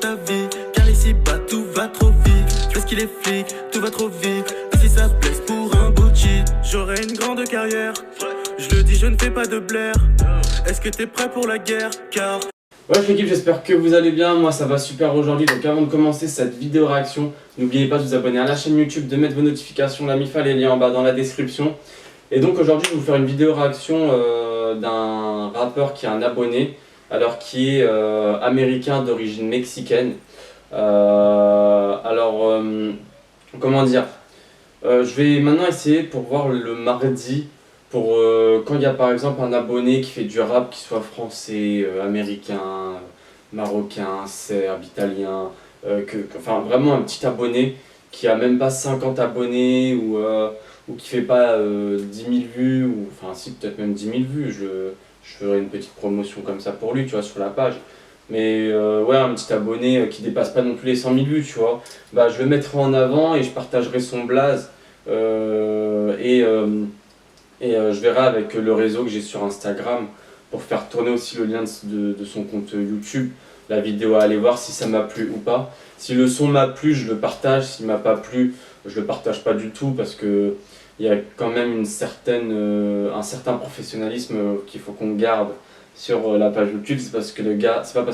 ta vie, car ici-bas tout va trop vite. Je sais qu'il est flic, tout va trop vite. Et si ça blesse pour un beau cheat, j'aurai une grande carrière. Je le dis, je ne fais pas de blaire. Est-ce que t'es prêt pour la guerre? Car... Bref l'équipe, j'espère que vous allez bien, moi ça va super aujourd'hui. Donc avant de commencer cette vidéo réaction, n'oubliez pas de vous abonner à la chaîne YouTube, de mettre vos notifications, la MIFA, les liens en bas dans la description. Et donc aujourd'hui je vais vous faire une vidéo réaction d'un rappeur qui est un abonné, alors qui est américain d'origine mexicaine. Comment dire, je vais maintenant essayer pour voir le mardi, pour quand il y a par exemple un abonné qui fait du rap, qui soit français, américain, marocain, serbe, italien, enfin vraiment un petit abonné qui a même pas 50 abonnés ou qui fait pas 10 000 vues, ou enfin si peut-être même 10 000 vues, je ferai une petite promotion comme ça pour lui, tu vois, sur la page. Mais ouais, un petit abonné qui dépasse pas non plus les 100 000 vues, tu vois. Bah je le mettrai en avant et je partagerai son blaze je verrai avec le réseau que j'ai sur Instagram pour faire tourner aussi le lien de son compte YouTube, la vidéo à aller voir si ça m'a plu ou pas. Si le son m'a plu, je le partage. S'il m'a pas plu, je le partage pas du tout, parce que il y a quand même un certain professionnalisme qu'il faut qu'on garde sur la page YouTube. C'est pas parce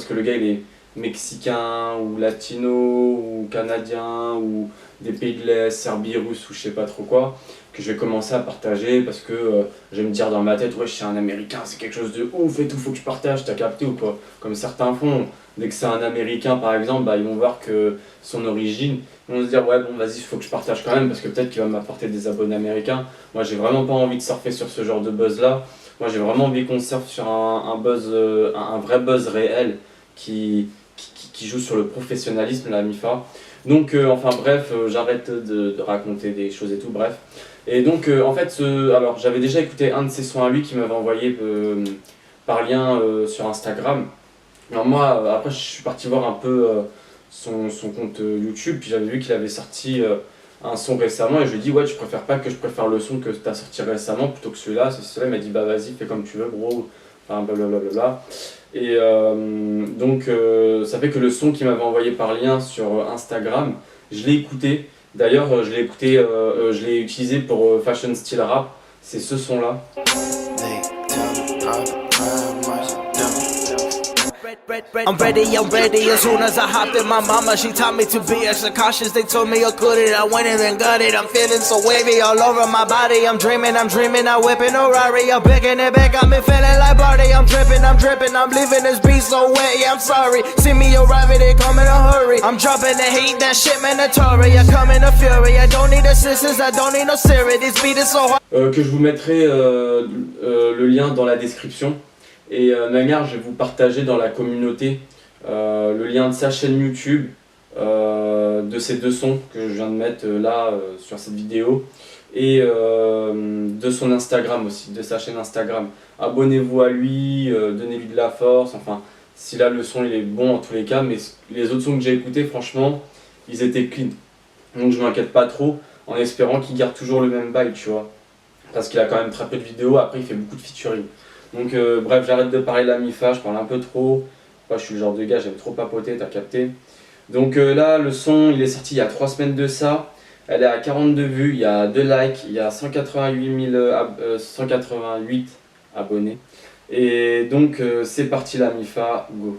que le gars il est mexicain ou latino ou canadien ou des pays de l'Est, Serbie, Russe ou je sais pas trop quoi, que je vais commencer à partager, parce que je vais me dire dans ma tête, ouais, je suis un américain, c'est quelque chose de ouf et tout, faut que je partage, t'as capté ou quoi? Comme certains font, dès que c'est un américain par exemple, bah, ils vont voir que son origine, ils vont se dire ouais bon vas-y, faut que je partage quand même, parce que peut-être qu'il va m'apporter des abonnés américains. Moi j'ai vraiment pas envie de surfer sur ce genre de buzz là. Moi j'ai vraiment envie qu'on surfe sur un vrai buzz réel qui joue sur le professionnalisme, la MIFA. Donc enfin bref, j'arrête de raconter des choses et tout, bref. Et donc en fait, alors j'avais déjà écouté un de ses sons à lui qui m'avait envoyé par lien sur Instagram. Alors moi, après je suis parti voir un peu son compte YouTube, puis j'avais vu qu'il avait sorti un son récemment, et je lui ai dit ouais, tu préfères pas que je préfère le son que tu as sorti récemment plutôt que celui-là, c'est cela. Il m'a dit bah vas-y, fais comme tu veux bro, enfin blablabla. Et donc ça fait que le son qu'il m'avait envoyé par lien sur Instagram, je l'ai écouté. D'ailleurs je l'ai utilisé pour Fashion Style Rap, c'est ce son là. I'm ready, as soon as I hopped in my mama, she taught me to be extra cautious, they told me I couldn't, I went in and got it, I'm feeling so wavy all over my body, I'm dreaming, I whipping a Rari, I'm picking it back, I'm feeling like Barty, I'm dripping, I'm leaving this beat so wet, yeah I'm sorry, see me arriving, they come in a hurry, I'm dropping the heat, that shit mandatory, I come in a fury, I don't need assistance, I don't need no Siri, this beat is so hard. Que je vous mettrai le lien dans la description. Et Nagar, je vais vous partager dans la communauté le lien de sa chaîne YouTube, de ces deux sons que je viens de mettre là sur cette vidéo, et de son Instagram aussi, de sa chaîne Instagram. Abonnez-vous à lui, donnez-lui de la force, enfin si là le son il est bon en tous les cas, mais les autres sons que j'ai écoutés franchement ils étaient clean. Donc je m'inquiète pas trop, en espérant qu'il garde toujours le même bail, tu vois. Parce qu'il a quand même très peu de vidéos, après il fait beaucoup de featuring. Donc bref, j'arrête de parler de la MIFA, je parle un peu trop. Moi je suis le genre de gars, j'aime trop papoter, t'as capté. Donc là, le son, il est sorti il y a 3 semaines de ça. Elle est à 42 vues, il y a 2 likes, il y a 188 abonnés. Et donc c'est parti la MIFA, go.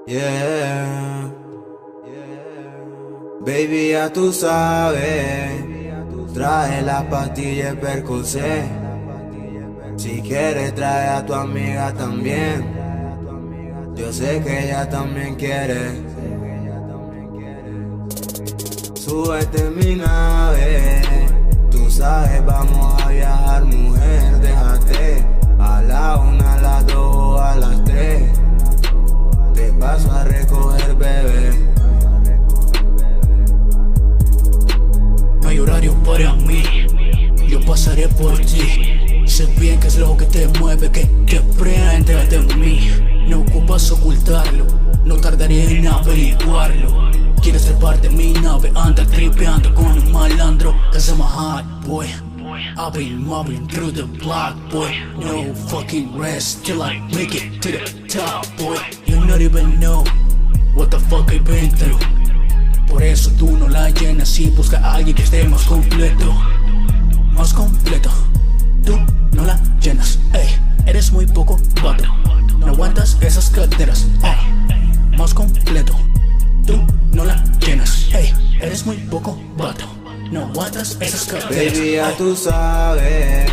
Yeah, baby ya tú sabes, trae las pastillas Percocet. Si quieres trae a tu amiga también, yo sé que ella también quiere. Súbete en mi nave, tú sabes vamos a viajar mujer, déjate a la 1, a las 2, a las 3. Te paso a recoger, bebé. No hay horario para mí, yo pasaré por ti. Sé bien que es lo que te mueve, que prende de mí. No ocupas ocultarlo, no tardaré en averiguarlo. Quieres ser parte de mi nave, anda tripeando con un malandro. cause I'm a hot boy. I've been mobbing through the block, boy. No fucking rest till I make it to the top, boy. You not even know what the fuck I've been through. Por eso tú no la llenas y busca a alguien que esté más completo. Más completo. Tú no la llenas, ey. Eres muy poco vato. No aguantas esas caderas, ey. Más completo. Tú no la llenas, ey. Eres muy poco vato. No aguantas esas caderas. Baby, ya tú sabes,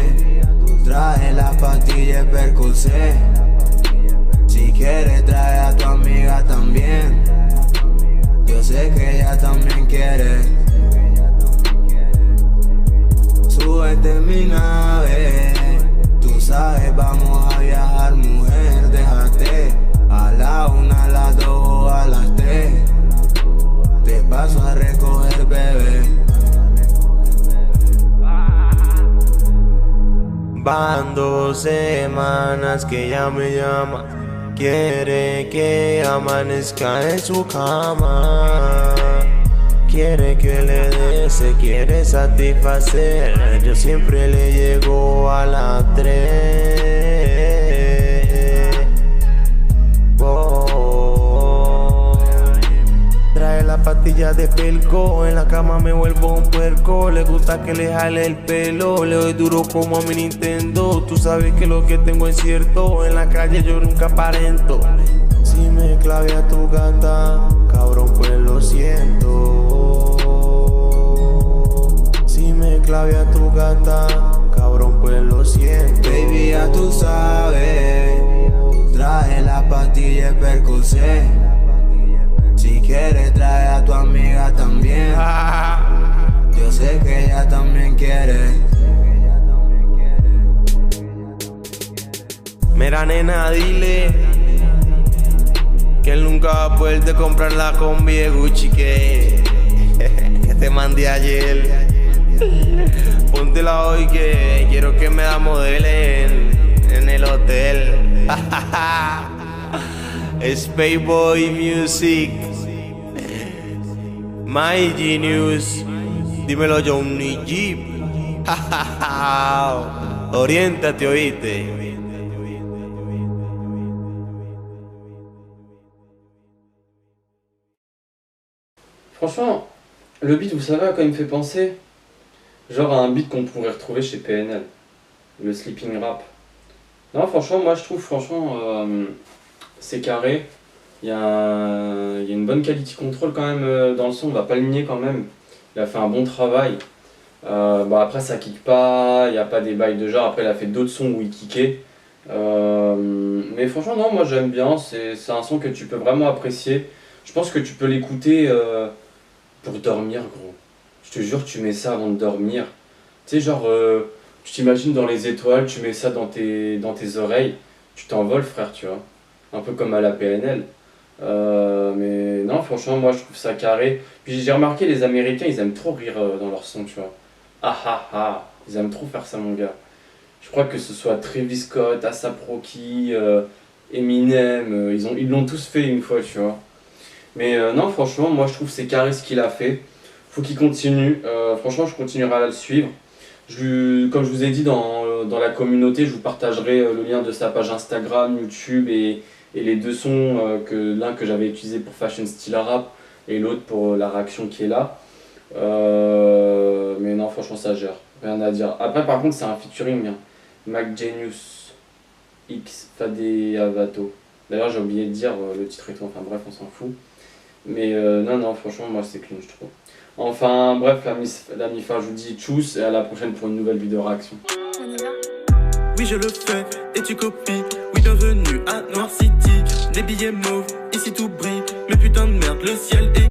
trae la pastilla Percocet. Si quieres trae a tu amiga también. Yo sé que ella también quiere. Súbete en mi nave. Tú sabes, vamos a viajar, mujer. Déjate a la 1, a las 2 o a las 3. Te paso a recoger, bebé. Van 2 semanas que ella me llama. Quiere que amanezca en su cama. Quiere que le dé, se quiere satisfacer. Yo siempre le llego a las 3. Oh. Trae la pastilla de pelco. En la cama me vuelvo un puerco. Le gusta que le jale el pelo. Le doy duro como a mi Nintendo. Tú sabes que lo que tengo es cierto. En la calle yo nunca aparento. Si me clavé a tu gata, cabrón, pues lo siento. Si me clavé a tu gata, cabrón, pues lo siento. Baby, ya tú sabes, trae la pastilla Percocet. Si quieres trae a tu amiga también. Yo sé que ella también quiere. Mira, nena, dile que él nunca va a poderte comprar la combi de Gucci que te mandé ayer. Póntela hoy que quiero que me la modelen en el hotel. Spayboy Music, My Genius, dímelo Johnny Jeep. Oriéntate, oíste. Franchement, le beat, vous savez à quoi il me fait penser? Genre à un beat qu'on pourrait retrouver chez PNL, le sleeping rap. Non, franchement, moi je trouve, c'est carré. Il y a une bonne quality control quand même dans le son, on va pas le nier quand même. Il a fait un bon travail. Après, ça kick pas, il n'y a pas des bails de genre. Après, il a fait d'autres sons où il kickait. Mais franchement, non, moi j'aime bien. C'est un son que tu peux vraiment apprécier. Je pense que tu peux l'écouter pour dormir, gros. Je te jure, tu mets ça avant de dormir. Tu sais, genre, tu t'imagines dans les étoiles, tu mets ça dans tes oreilles, tu t'envoles, frère, tu vois. Un peu comme à la PNL. Mais non, franchement, moi je trouve ça carré. Puis j'ai remarqué, les Américains, ils aiment trop rire dans leur son, tu vois. Ah ah ah, ils aiment trop faire ça, mon gars. Je crois que ce soit Travis Scott, A$AP Rocky, Eminem, ils l'ont tous fait une fois, tu vois. Mais non, franchement, moi je trouve que c'est carré ce qu'il a fait. Faut qu'il continue. Franchement, je continuerai à le suivre. Comme je vous ai dit dans la communauté, je vous partagerai le lien de sa page Instagram, YouTube et les deux sons, l'un que j'avais utilisé pour Fashion Style Rap et l'autre pour la réaction qui est là. Mais non, franchement, ça gère. Rien à dire. Après, par contre, c'est un featuring. Hein. Mac Genius X Fade Avato. D'ailleurs, j'ai oublié de dire le titre et tout. Enfin bref, on s'en fout. Mais non, franchement, moi c'est clean, je trouve. Enfin bref, la MIFA, je vous dis tchuss et à la prochaine pour une nouvelle vidéo réaction. Oui, je le fais et tu copies. Oui, bienvenue à Noir City. Les billets mauves, ici tout brille. Mais putain de merde, le ciel est